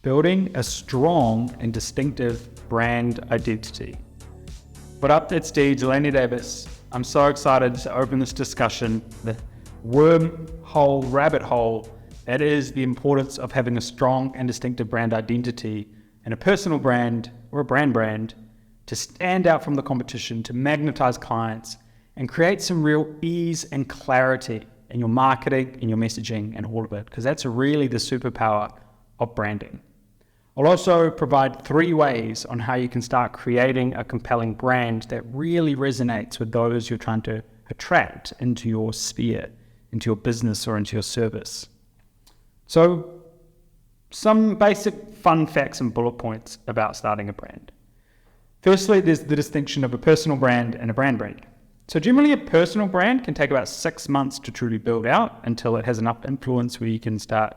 building a strong and distinctive brand identity. What up, it's Dalaney Davis. I'm so excited to open this discussion, the wormhole, rabbit hole, that is the importance of having a strong and distinctive brand identity and a personal brand or a brand to stand out from the competition, to magnetize clients and create some real ease and clarity in your marketing, in your messaging and all of it, because that's really the superpower of branding. I'll also provide 3 ways on how you can start creating a compelling brand that really resonates with those you're trying to attract into your sphere, into your business or into your service. So some basic fun facts and bullet points about starting a brand. Firstly, there's the distinction of a personal brand and a brand. So generally a personal brand can take about 6 months to truly build out until it has enough influence where you can start,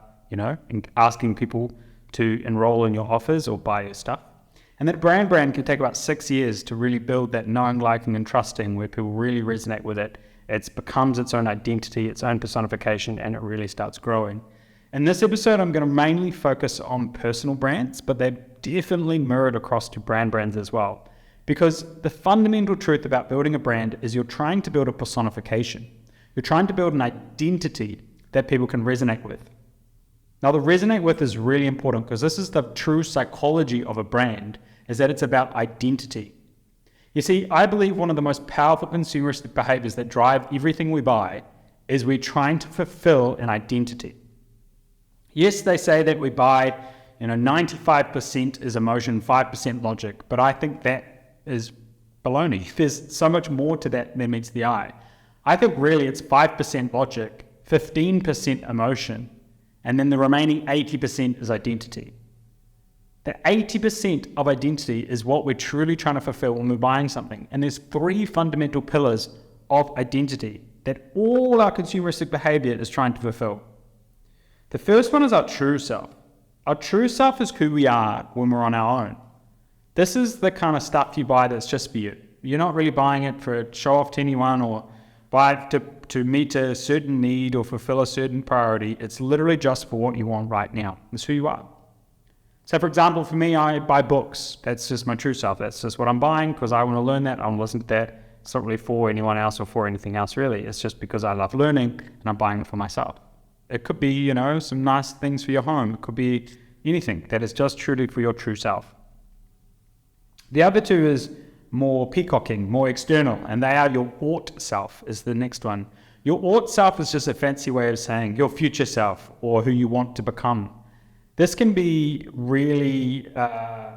asking people to enroll in your offers or buy your stuff. And that brand can take about 6 years to really build that knowing, liking, and trusting where people really resonate with it. It becomes its own identity, its own personification, and it really starts growing. In this episode, I'm going to mainly focus on personal brands, but they're definitely mirrored across to brands as well. Because the fundamental truth about building a brand is you're trying to build a personification. You're trying to build an identity that people can resonate with. Now, the resonate with is really important because this is the true psychology of a brand, is that it's about identity. You see, I believe one of the most powerful consumeristic behaviors that drive everything we buy is we're trying to fulfill an identity. Yes, they say that we buy, 95% is emotion, 5% logic, but I think that is baloney. There's so much more to that than meets the eye. I think really it's 5% logic, 15% emotion, and then the remaining 80% is identity. The 80% of identity is what we're truly trying to fulfill when we're buying something. And there's 3 fundamental pillars of identity that all our consumeristic behavior is trying to fulfill. The first one is our true self. Our true self is who we are when we're on our own. This is the kind of stuff you buy that's just for you. You're not really buying it for a show off to anyone or buy it to meet a certain need or fulfill a certain priority. It's literally just for what you want right now. It's who you are. So for example, for me, I buy books. That's just my true self. That's just what I'm buying because I want to learn that. I want to listen to that. It's not really for anyone else or for anything else really. It's just because I love learning and I'm buying it for myself. It could be, some nice things for your home. It could be anything that is just truly for your true self. The other 2 is more peacocking, more external, and they are your ought self is the next one. Your ought self is just a fancy way of saying your future self or who you want to become. This can be really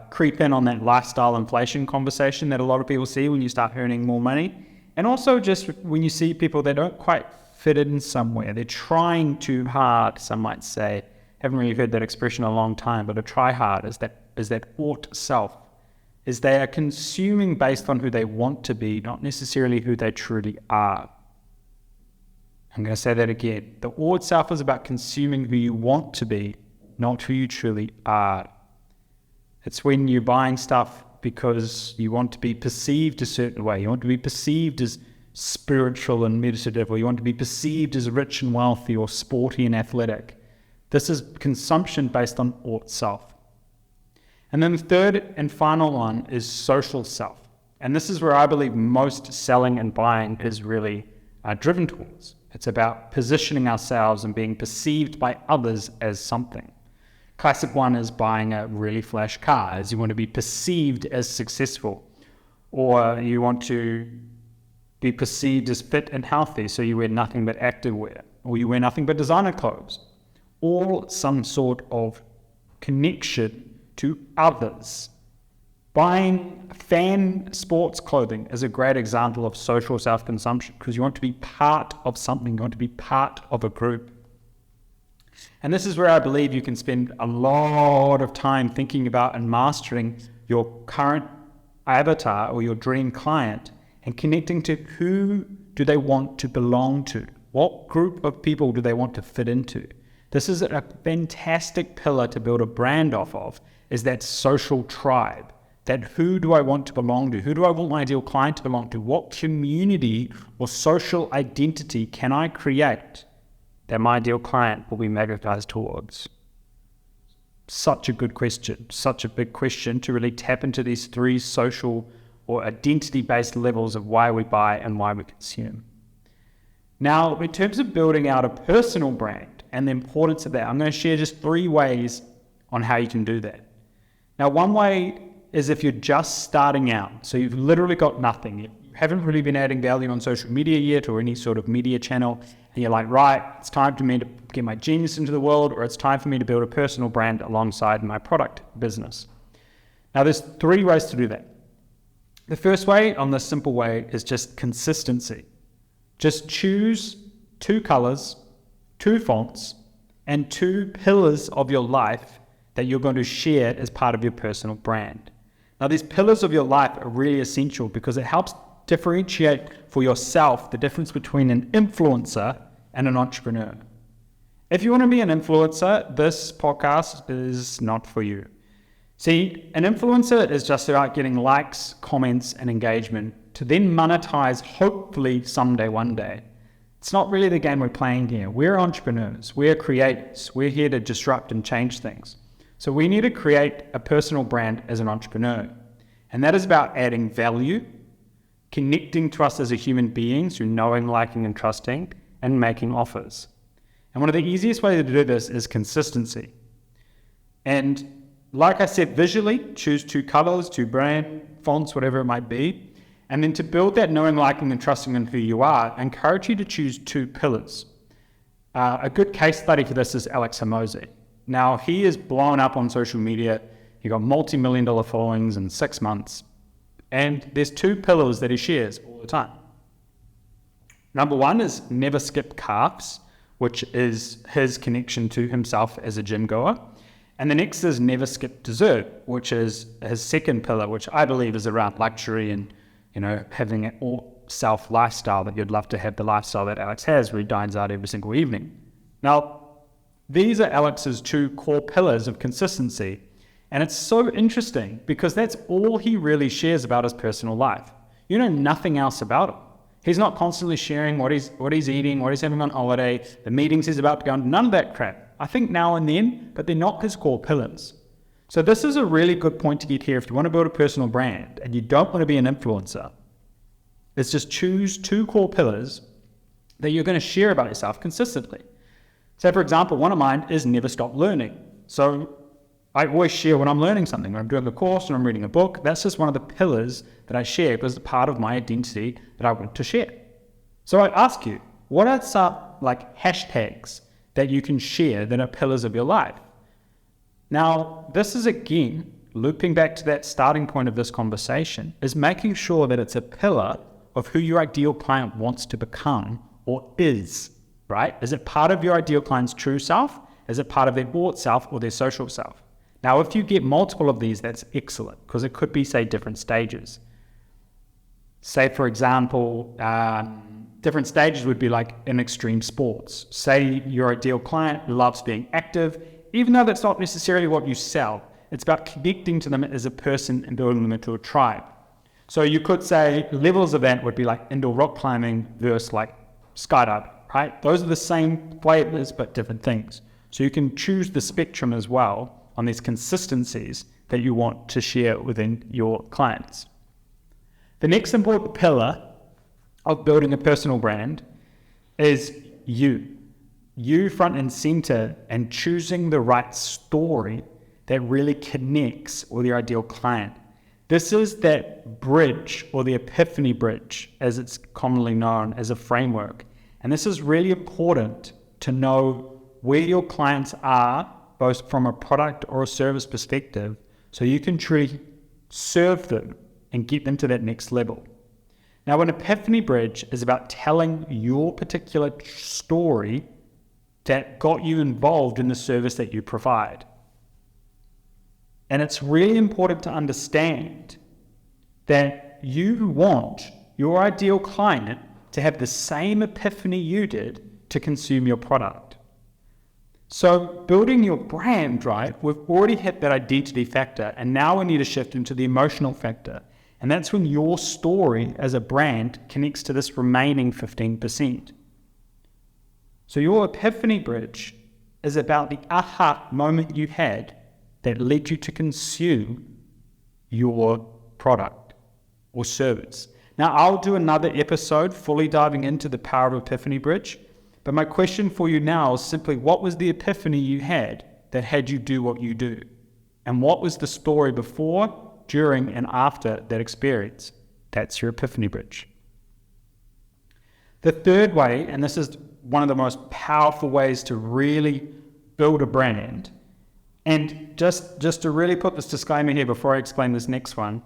creep in on that lifestyle inflation conversation that a lot of people see when you start earning more money. And also just when you see people that don't quite fit in somewhere. They're trying too hard, some might say. Haven't really heard that expression in a long time, but a try hard is that ought self. Is they are consuming based on who they want to be, not necessarily who they truly are. I'm going to say that again. The ought self is about consuming who you want to be, not who you truly are. It's when you're buying stuff because you want to be perceived a certain way. You want to be perceived as spiritual and meditative, or you want to be perceived as rich and wealthy or sporty and athletic. This is consumption based on ought self. And then the third and final one is social self. And this is where I believe most selling and buying is really driven towards. It's about positioning ourselves and being perceived by others as something. Classic one is buying a really flash car, as you want to be perceived as successful, or you want to be perceived as fit and healthy, so you wear nothing but activewear, or you wear nothing but designer clothes, or some sort of connection to others. Buying fan sports clothing is a great example of social self-consumption because you want to be part of something, you want to be part of a group. And this is where I believe you can spend a lot of time thinking about and mastering your current avatar or your dream client and connecting to who do they want to belong to? What group of people do they want to fit into? This is a fantastic pillar to build a brand off of, is that social tribe. That who do I want to belong to? Who do I want my ideal client to belong to? What community or social identity can I create that my ideal client will be magnetized towards? such a good question, such a big question to really tap into these three social or identity-based levels of why we buy and why we consume. Now, in terms of building out a personal brand and the importance of that, I'm going to share just 3 ways on how you can do that. Now, one way is if you're just starting out, so you've literally got nothing, you haven't really been adding value on social media yet or any sort of media channel, and you're like, right, it's time for me to get my genius into the world, or it's time for me to build a personal brand alongside my product business. Now, there's 3 ways to do that. The first way, on this simple way, is just consistency. Just choose 2 colors, 2 fonts, and 2 pillars of your life that you're going to share as part of your personal brand. Now, these pillars of your life are really essential because it helps differentiate for yourself the difference between an influencer and an entrepreneur. If you want to be an influencer, this podcast is not for you. See, an influencer is just about getting likes, comments, and engagement to then monetize, hopefully someday, one day. It's not really the game we're playing here. We're entrepreneurs. We're creators. We're here to disrupt and change things. So we need to create a personal brand as an entrepreneur. And that is about adding value, connecting to us as a human being through knowing, liking, and trusting, and making offers. And one of the easiest ways to do this is consistency. And like I said, visually, choose 2 colors, 2 brand fonts, whatever it might be. And then to build that knowing, liking, and trusting in who you are, I encourage you to choose 2 pillars. A good case study for this is Alex Hormozi. Now, he is blown up on social media. He got multi-million-dollar followings in 6 months. And there's 2 pillars that he shares all the time. Number 1 is never skip carbs, which is his connection to himself as a gym goer. And the next is never skip dessert, which is his second pillar, which I believe is around luxury and, having an all-self lifestyle that you'd love to have the lifestyle that Alex has, where he dines out every single evening. Now, these are Alex's 2 core pillars of consistency. And it's so interesting because that's all he really shares about his personal life. You know nothing else about him. He's not constantly sharing what he's eating, what he's having on holiday, the meetings he's about to go on, none of that crap. I think now and then, but they're not his core pillars. So this is a really good point to get here if you want to build a personal brand and you don't want to be an influencer. It's just choose 2 core pillars that you're going to share about yourself consistently. So for example, one of mine is never stop learning. So I always share when I'm learning something, when I'm doing a course, when I'm reading a book. That's just one of the pillars that I share because it's part of my identity that I want to share. So I ask you, what are some hashtags that you can share that are pillars of your life? Now, this is again, looping back to that starting point of this conversation, is making sure that it's a pillar of who your ideal client wants to become or is, right? Is it part of your ideal client's true self? Is it part of their bought self or their social self? Now, if you get multiple of these, that's excellent because it could be, say, different stages. Say, for example, different stages would be like in extreme sports. Say your ideal client loves being active, even though that's not necessarily what you sell. It's about connecting to them as a person and building them into a tribe. So you could say levels of that would be like indoor rock climbing versus like skydiving, right? Those are the same flavors, but different things. So you can choose the spectrum as well on these consistencies that you want to share within your clients. The next important pillar of building a personal brand is you front and center, and choosing the right story that really connects with your ideal client. This is that bridge, or the epiphany bridge, as it's commonly known as a framework. And this is really important to know where your clients are, both from a product or a service perspective, so you can truly serve them and get them to that next level. Now, an epiphany bridge is about telling your particular story that got you involved in the service that you provide. And it's really important to understand that you want your ideal client to have the same epiphany you did to consume your product. So building your brand, right, we've already hit that identity factor, and now we need to shift into the emotional factor. And that's when your story as a brand connects to this remaining 15%. So your epiphany bridge is about the aha moment you had that led you to consume your product or service. Now, I'll do another episode fully diving into the power of Epiphany Bridge, but my question for you now is simply, what was the epiphany you had that had you do what you do? And what was the story before, during, and after that experience? That's your Epiphany Bridge. The third way, and this is one of the most powerful ways to really build a brand, and just to really put this disclaimer here before I explain this next one,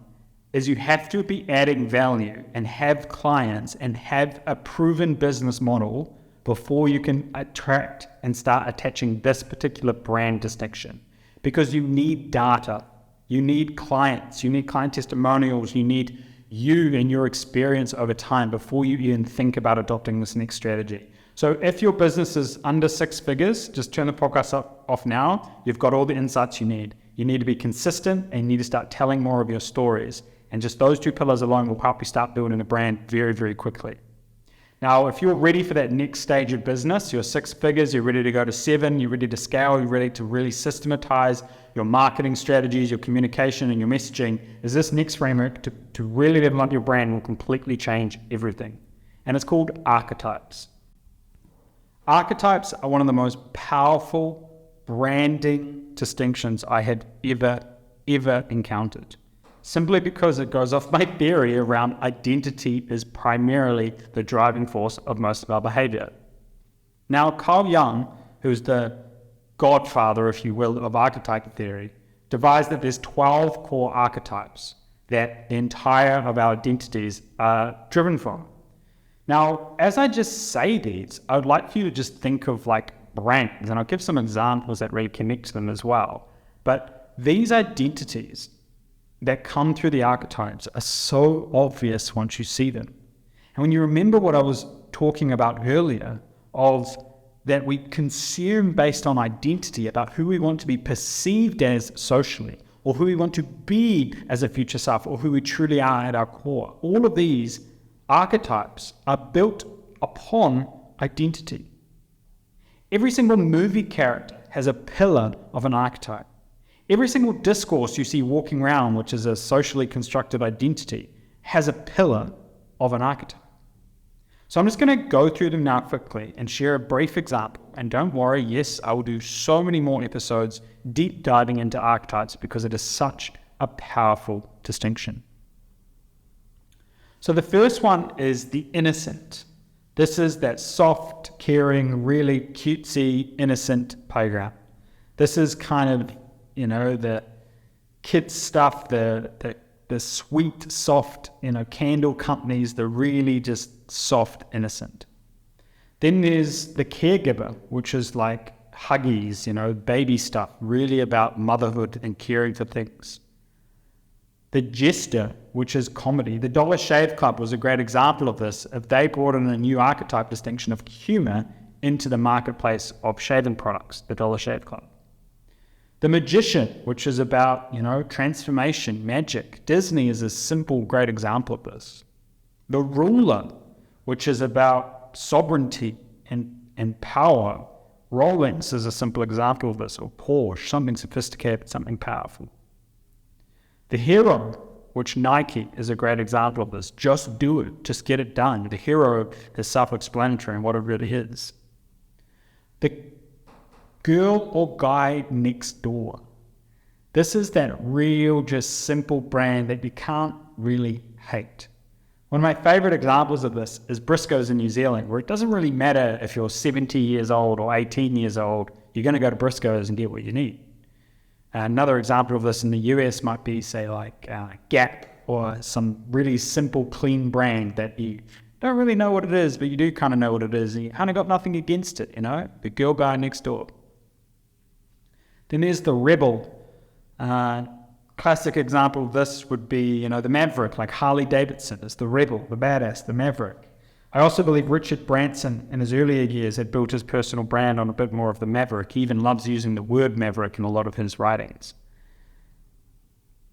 is you have to be adding value and have clients and have a proven business model before you can attract and start attaching this particular brand distinction. Because you need data, you need clients, you need client testimonials, you need you and your experience over time before you even think about adopting this next strategy. So if your business is under 6 figures, just turn the podcast off now. You've got all the insights you need. You need to be consistent and you need to start telling more of your stories. And just those 2 pillars alone will help you start building a brand very, very quickly. Now, if you're ready for that next stage of business, you're 6 figures, you're ready to go to 7, you're ready to scale, you're ready to really systematize your marketing strategies, your communication, and your messaging, is this next framework to really develop your brand will completely change everything. And it's called Archetypes. Archetypes are one of the most powerful branding distinctions I have ever encountered. Simply because it goes off my theory around identity is primarily the driving force of most of our behavior. Now, Carl Jung, who's the godfather, if you will, of archetype theory, devised that there's 12 core archetypes that the entire of our identities are driven from. Now, as I just say these, I would like you to just think of like brands, and I'll give some examples that really connect to them as well. But these identities that come through the archetypes are so obvious once you see them. And when you remember what I was talking about earlier, of that we consume based on identity about who we want to be perceived as socially, or who we want to be as a future self, or who we truly are at our core. All of these archetypes are built upon identity. Every single movie character has a pillar of an archetype. Every single discourse you see walking around, which is a socially constructed identity, has a pillar of an archetype. So I'm just going to go through them now quickly and share a brief example. And don't worry, yes, I will do so many more episodes deep diving into archetypes because it is such a powerful distinction. So the first one is the innocent. This is that soft, caring, really cutesy, innocent playground. This is kind of, the kids stuff, the sweet, soft, candle companies, the really just soft, innocent. Then there's the caregiver, which is like huggies, baby stuff, really about motherhood and caring for things. The jester, which is comedy. The Dollar Shave Club was a great example of this. If they brought in a new archetype distinction of humor into the marketplace of shaving products, the Dollar Shave Club. The magician, which is about, transformation, magic. Disney is a simple, great example of this. The ruler, which is about sovereignty and power. Rolex is a simple example of this, or Porsche, something sophisticated, something powerful. The hero, which Nike is a great example of this. Just do it, just get it done. The hero is self-explanatory in what it really is. The girl or guy next door. This is that real, just simple brand that you can't really hate. One of my favorite examples of this is Briscoe's in New Zealand, where it doesn't really matter if you're 70 years old or 18 years old, you're going to go to Briscoe's and get what you need. Another example of this in the US might be, say, like Gap, or some really simple, clean brand that you don't really know what it is, but you do kind of know what it is, and you kind of got nothing against it, the girl guy next door. Then there's the rebel. Classic example of this would be, the Maverick, like Harley Davidson is the rebel, the badass, the Maverick. I also believe Richard Branson in his earlier years had built his personal brand on a bit more of the Maverick. He even loves using the word Maverick in a lot of his writings.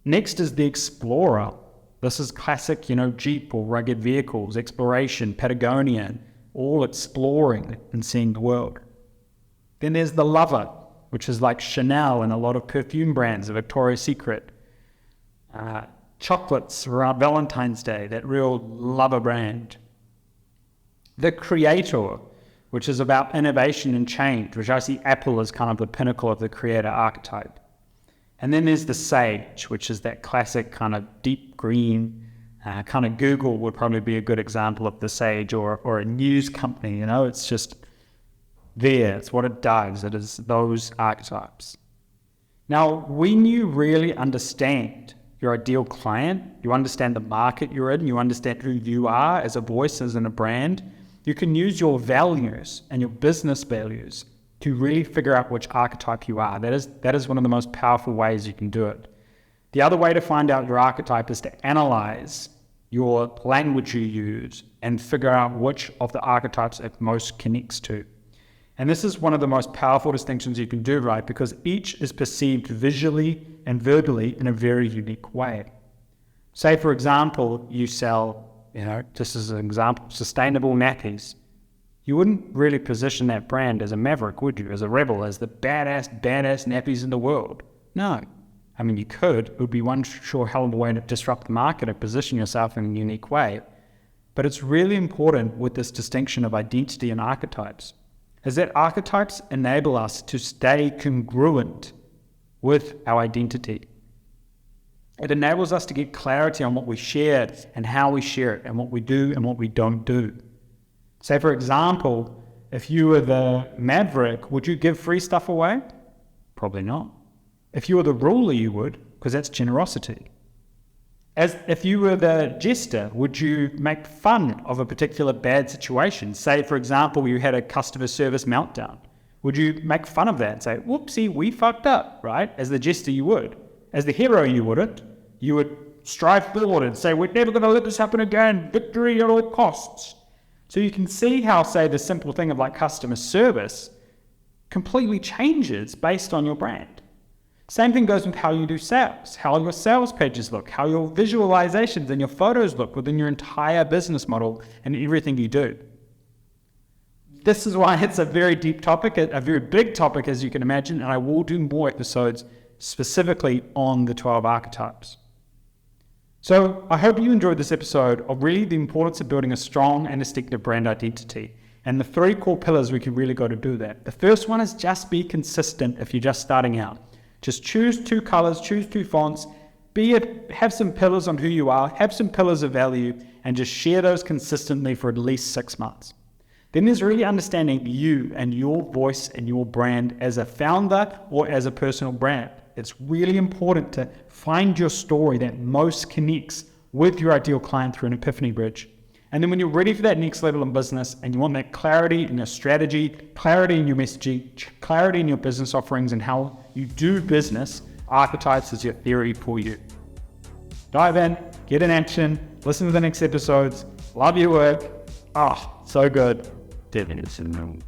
Next is the explorer. This is classic, Jeep or rugged vehicles, exploration, Patagonia, all exploring and seeing the world. Then there's the lover. which is like Chanel and a lot of perfume brands, Victoria's Secret. Chocolates around Valentine's Day, that real lover brand. The Creator, which is about innovation and change, which I see Apple as kind of the pinnacle of the creator archetype. And then there's the Sage, which is that classic kind of deep green, kind of Google would probably be a good example of the Sage, or a news company, it's just there. It's what it does. It is those archetypes. Now, when you really understand your ideal client, you understand the market you're in, you understand who you are as a voice, as in a brand, you can use your values and your business values to really figure out which archetype you are. That is one of the most powerful ways you can do it. The other way to find out your archetype is to analyze your language you use and figure out which of the archetypes it most connects to. And this is one of the most powerful distinctions you can do, right? Because each is perceived visually and verbally in a very unique way. Say, for example, you sell, just as an example, sustainable nappies. You wouldn't really position that brand as a maverick, would you? As a rebel, as the badass nappies in the world. No. I mean, you could. It would be one sure hell of a way to disrupt the market and position yourself in a unique way. But it's really important with this distinction of identity and archetypes, is that archetypes enable us to stay congruent with our identity. It enables us to get clarity on what we share and how we share it, and what we do and what we don't do. Say, for example, if you were the maverick, would you give free stuff away? Probably not. If you were the ruler, you would, because that's generosity. As if you were the jester, would you make fun of a particular bad situation? Say, for example, you had a customer service meltdown. Would you make fun of that and say, whoopsie, we fucked up, right? As the jester, you would. As the hero, you wouldn't. You would strive forward and say, we're never going to let this happen again. Victory at all costs. So you can see how, say, the simple thing of like customer service completely changes based on your brand. Same thing goes with how you do sales, how your sales pages look, how your visualizations and your photos look within your entire business model and everything you do. This is why it's a very deep topic, a very big topic, as you can imagine, and I will do more episodes specifically on the 12 archetypes. So I hope you enjoyed this episode of really the importance of building a strong and distinctive brand identity, and the 3 core pillars we can really go to do that. The first one is just be consistent if you're just starting out. Just choose 2 colors, choose 2 fonts, have some pillars on who you are, have some pillars of value, and just share those consistently for at least 6 months. Then there's really understanding you and your voice and your brand as a founder or as a personal brand. It's really important to find your story that most connects with your ideal client through an epiphany bridge. And then when you're ready for that next level in business and you want that clarity in your strategy, clarity in your messaging, clarity in your business offerings and how you do business, Archetypes is your theory for you. Dive in, get in action, listen to the next episodes, love your work. So good. Definitely.